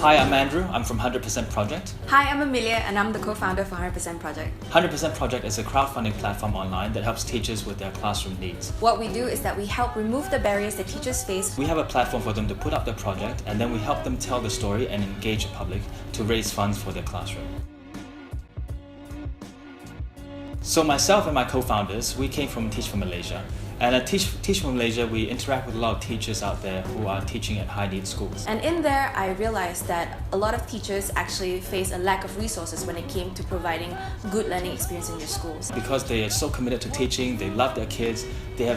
Hi, I'm Andrew. I'm from 100% Project. Hi, I'm Amelia, and I'm the co-founder for 100% Project. 100% Project is a crowdfunding platform online that helps teachers with their classroom needs. What we do is that we help remove the barriers that teachers face. We have a platform for them to put up their project, and then we help them tell the story and engage the public to raise funds for their classroom. So myself and my co-founders, we came from Teach for Malaysia. And at Teach for Malaysia, we interact with a lot of teachers out there who are teaching at high-need schools. And in there, I realized that a lot of teachers actually face a lack of resources when it came to providing good learning experience in their schools. Because they are so committed to teaching, they love their kids, they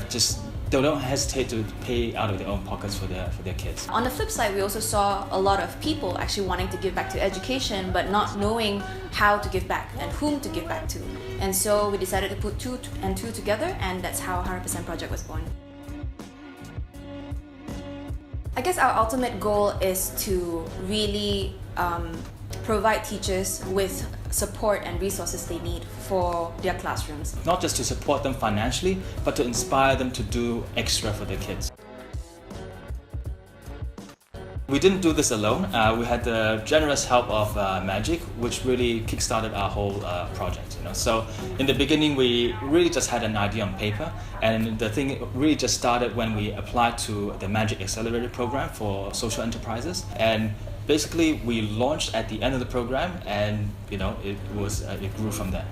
don't hesitate to pay out of their own pockets for their kids. On the flip side, we also saw a lot of people actually wanting to give back to education but not knowing how to give back and whom to give back to. And so we decided to put two and two together, and that's how 100% Project was born. I guess our ultimate goal is to really provide teachers with support and resources they need for their classrooms. Not just to support them financially, but to inspire them to do extra for their kids. We didn't do this alone. We had the generous help of Magic, which really kickstarted our whole project. So in the beginning, we really just had an idea on paper, and the thing really just started when we applied to the Magic Accelerator program for social enterprises. And basically, we launched at the end of the program, and it grew from there.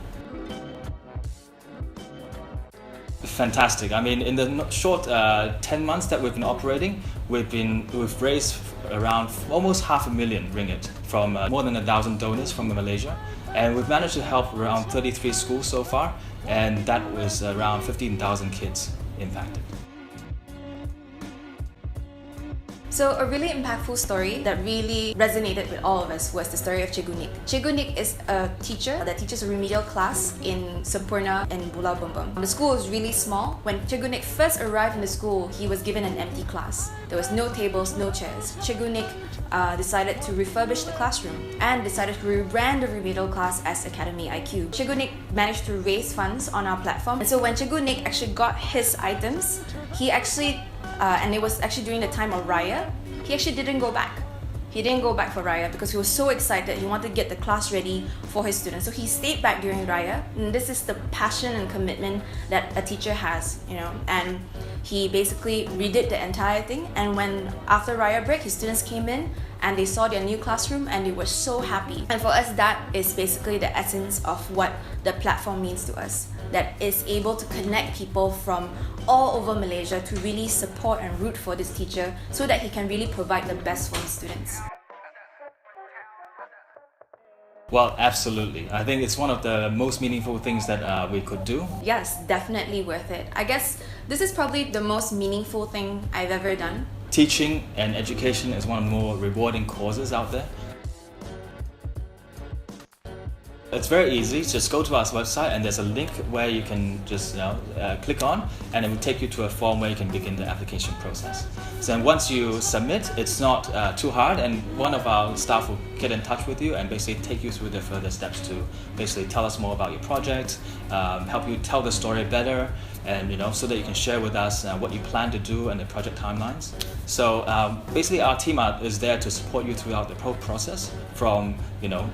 Fantastic. I mean, in the short 10 months that we've been operating, we've raised around almost $500,000 ringgit from more than 1,000 donors from Malaysia, and we've managed to help around 33 schools so far, and that was around 15,000 kids impacted. So a really impactful story that really resonated with all of us was the story of Cikgu Nick. Cikgu Nick is a teacher that teaches a remedial class in Sempurna and Pulau Bumbung. The school is really small. When Cikgu Nick first arrived in the school, he was given an empty class. There was no tables, no chairs. Cikgu Nick decided to refurbish the classroom and decided to rebrand the remedial class as Academy IQ. Cikgu Nick managed to raise funds on our platform. And so when Cikgu Nick actually got his items, he actually and it was actually during the time of Raya, he actually didn't go back. He didn't go back for Raya because he was so excited. He wanted to get the class ready for his students. So he stayed back during Raya. And this is the passion and commitment that a teacher has, And he basically redid the entire thing. And when after Raya break, his students came in and they saw their new classroom and they were so happy. And for us, that is basically the essence of what the platform means to us. That is able to connect people from all over Malaysia to really support and root for this teacher so that he can really provide the best for his students. Well, absolutely. I think it's one of the most meaningful things that we could do. Yes, definitely worth it. I guess this is probably the most meaningful thing I've ever done. Teaching and education is one of the more rewarding causes out there. It's very easy. Just go to our website and there's a link where you can just click on, and it will take you to a form where you can begin the application process. So then once you submit, it's not too hard, and one of our staff will get in touch with you and basically take you through the further steps to basically tell us more about your project, help you tell the story better, and so that you can share with us what you plan to do and the project timelines. So basically our team is there to support you throughout the process, from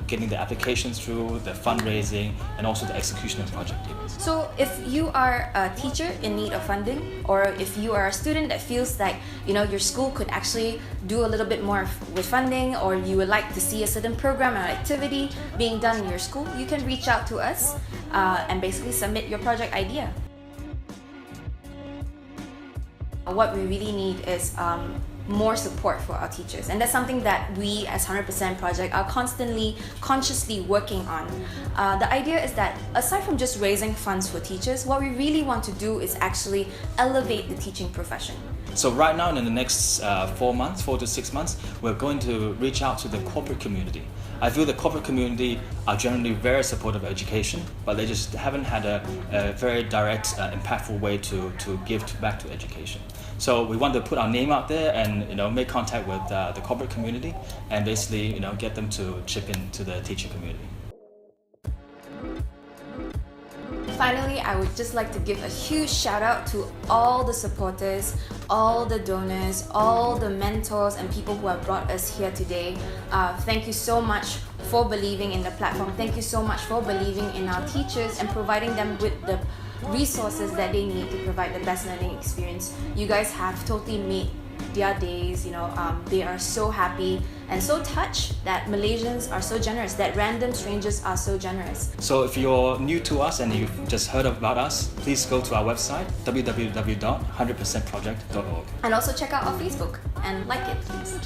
getting the applications through, the fundraising, and also the execution of project teams. So if you are a teacher in need of funding, or if you are a student that feels like your school could actually do a little bit more with funding, or you would like to see a certain program or activity being done in your school, you can reach out to us and basically submit your project idea. What we really need is more support for our teachers, and that's something that we as 100% Project are constantly, consciously working on. The idea is that aside from just raising funds for teachers, what we really want to do is actually elevate the teaching profession. So right now, in the next 4 to 6 months, we're going to reach out to the corporate community. I feel the corporate community are generally very supportive of education, but they just haven't had a very direct, impactful way to give back to education. So we want to put our name out there and make contact with the corporate community and basically get them to chip into the teaching community. finally, I would just like to give a huge shout out to all the supporters, all the donors, all the mentors and people who have brought us here today. Thank you so much for believing in the platform. Thank you so much for believing in our teachers and providing them with the resources that they need to provide the best learning experience. You guys have totally made their days, they are so happy and so touched that Malaysians are so generous, that random strangers are so generous. So if you're new to us and you've just heard about us, please go to our website, www.100percentproject.org. And also check out our Facebook and like it, please.